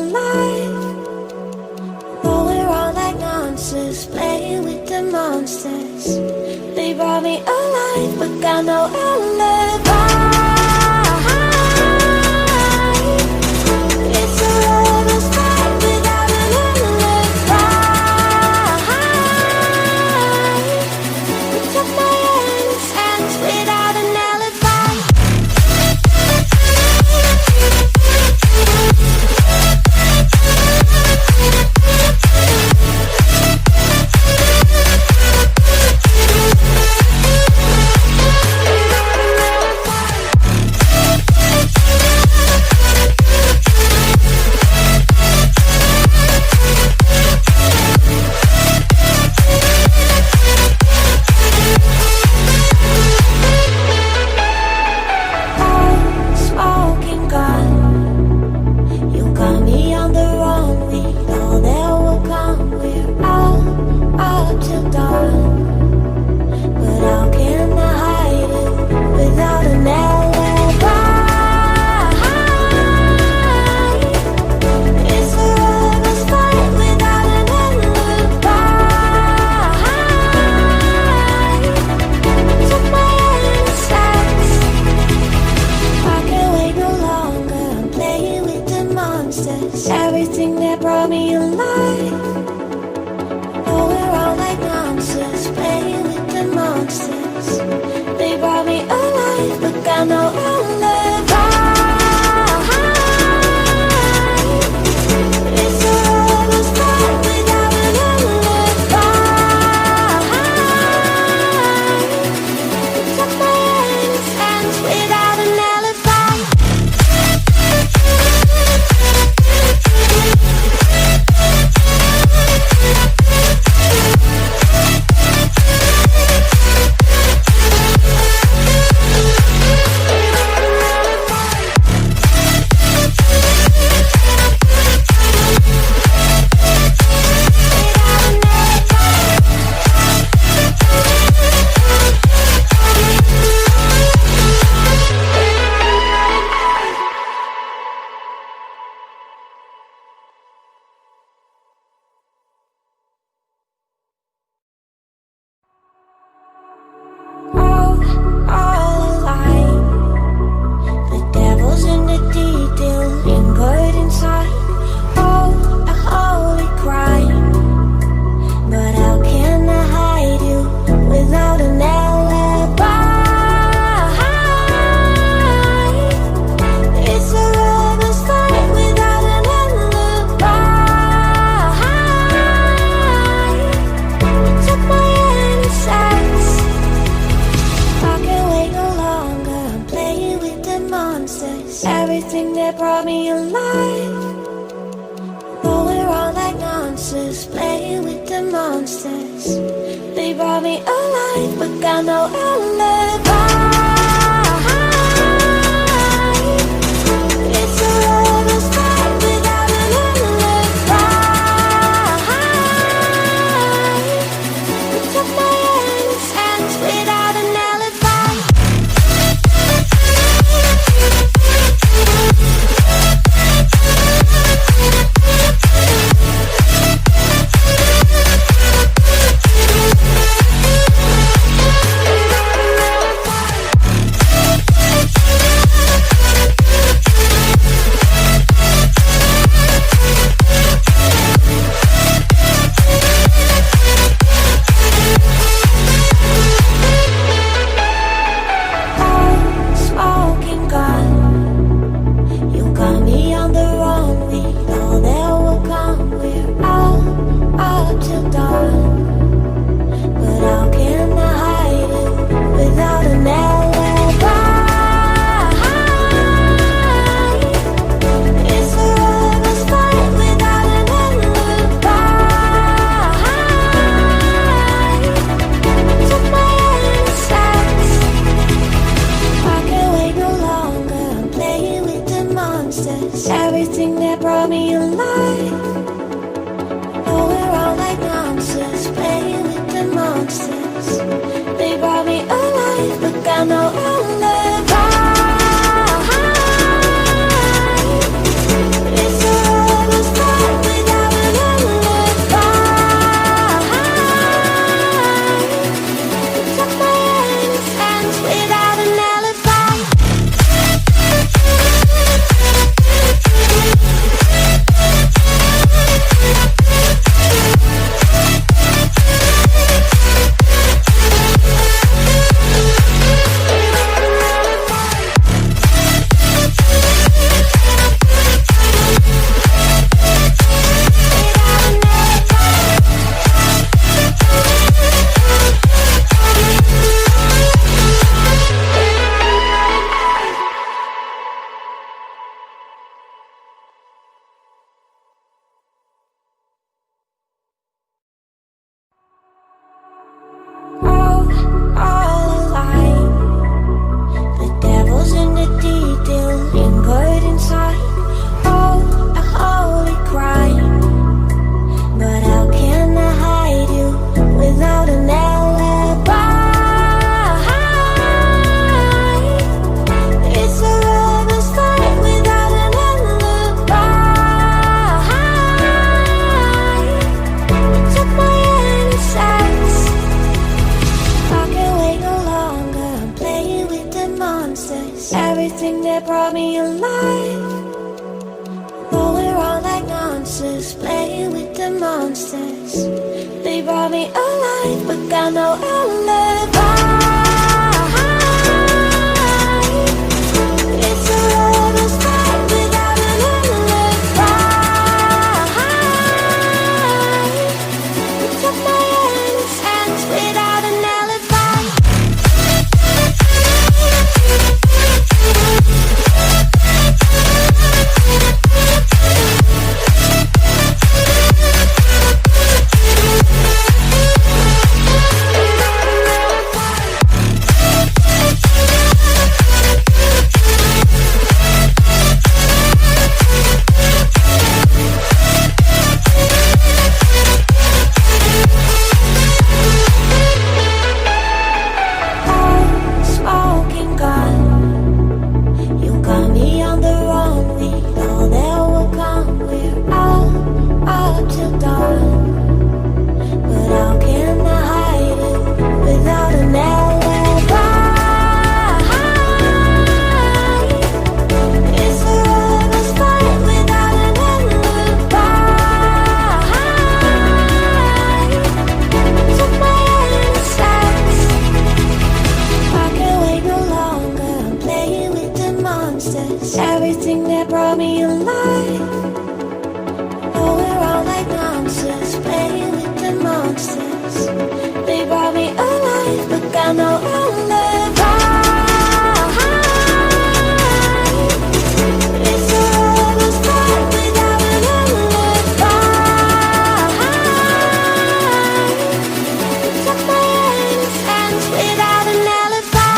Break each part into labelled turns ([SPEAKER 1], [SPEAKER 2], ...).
[SPEAKER 1] alive. Though we're all like monsters, playing with the monsters. They brought me alive, but got no alibi. It's a lover's fight without an alibi. We took my hands without an alibi. Everything that brought me alive. Oh, we're all like monsters, playing with the monsters. They brought me alive, but got no alibi. It's a lover's fight without an alibi. Took my hands without an alibi. Everything that brought me alive. Though we're all like monsters, playing with the monsters. They brought me alive, but got no alibi. It's a lover's fight without an alibi. We took my hands without an alibi. Everything that brought me alive. Oh, we're all like monsters, playing with the monsters. They brought me alive, but got no alibi. It's a monsters, playing with the monsters. They brought me alive, but got no alibi. It's a lover's fight without an alibi. It took my innocence without an alibi. Everything that brought me alive. Oh, we're all like monsters, playing with the monsters. They brought me alive, but got no alibi. It's a lover's fight without an alibi. Took my innocence without an alibi.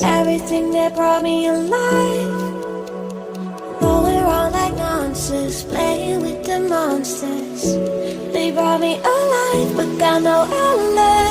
[SPEAKER 1] Everything that brought me alive. Oh, we're all like monsters, playing with the monsters. They brought me alive, but got no alibi.